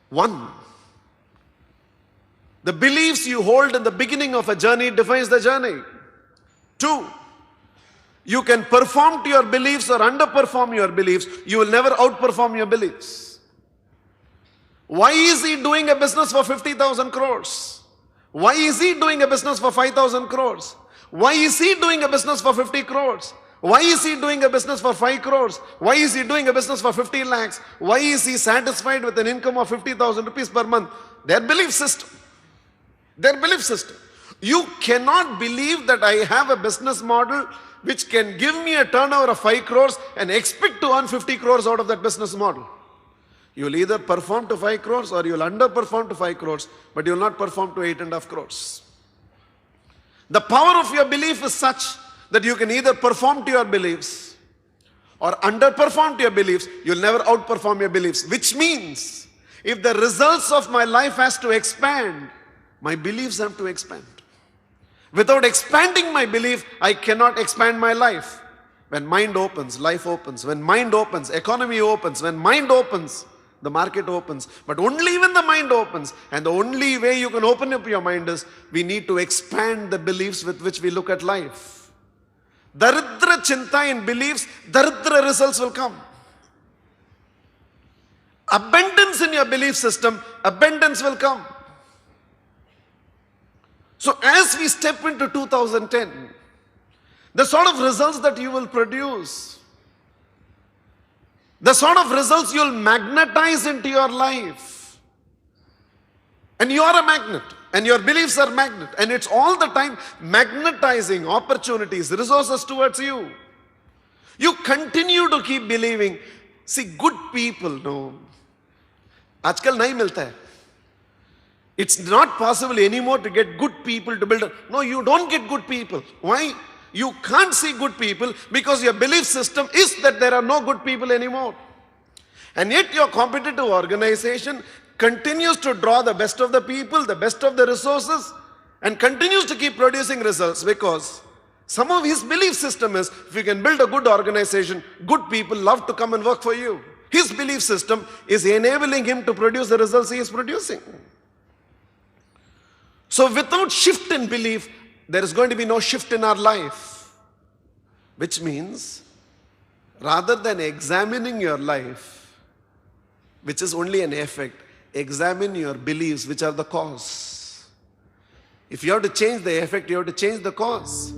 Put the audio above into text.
One, the beliefs you hold in the beginning of a journey defines the journey. Two, you can perform to your beliefs or underperform your beliefs. You will never outperform your beliefs. Why is he doing a business for 50,000 crores? Why is he doing a business for 5,000 crores? Why is he doing a business for 50 crores? Why is he doing a business for 5 crores? Why is he doing a business for 50 lakhs? Why is he satisfied with an income of 50,000 rupees per month? Their belief system. Their belief system. You cannot believe that I have a business model which can give me a turnover of 5 crores and expect to earn 50 crores out of that business model. You will either perform to 5 crores or you will underperform to 5 crores, but you will not perform to 8.5 crores. The power of your belief is such that you can either perform to your beliefs or underperform to your beliefs. You will never outperform your beliefs, which means if the results of my life has to expand, my beliefs have to expand. Without expanding my belief, I cannot expand my life. When mind opens, life opens. When mind opens, economy opens. When mind opens, the market opens. But only when the mind opens, and the only way you can open up your mind is we need to expand the beliefs with which we look at life. Daridra chinta in beliefs, daridra results will come. Abundance in your belief system, abundance will come. So as we step into 2010, the sort of results that you will produce, the sort of results you'll magnetize into your life. And you are a magnet, and your beliefs are magnet, and it's all the time magnetizing opportunities, resources towards you. You continue to keep believing. See, good people, no. Aajkal nahi milta hai. It's not possible anymore to get good people to build a... No, you don't get good people. Why? You can't see good people because your belief system is that there are no good people anymore. And yet your competitive organization continues to draw the best of the people, the best of the resources, and continues to keep producing results because some of his belief system is if you can build a good organization, good people love to come and work for you. His belief system is enabling him to produce the results he is producing. So without shift in belief, there is going to be no shift in our life. Which means, rather than examining your life, which is only an effect, examine your beliefs, which are the cause. If you have to change the effect, you have to change the cause.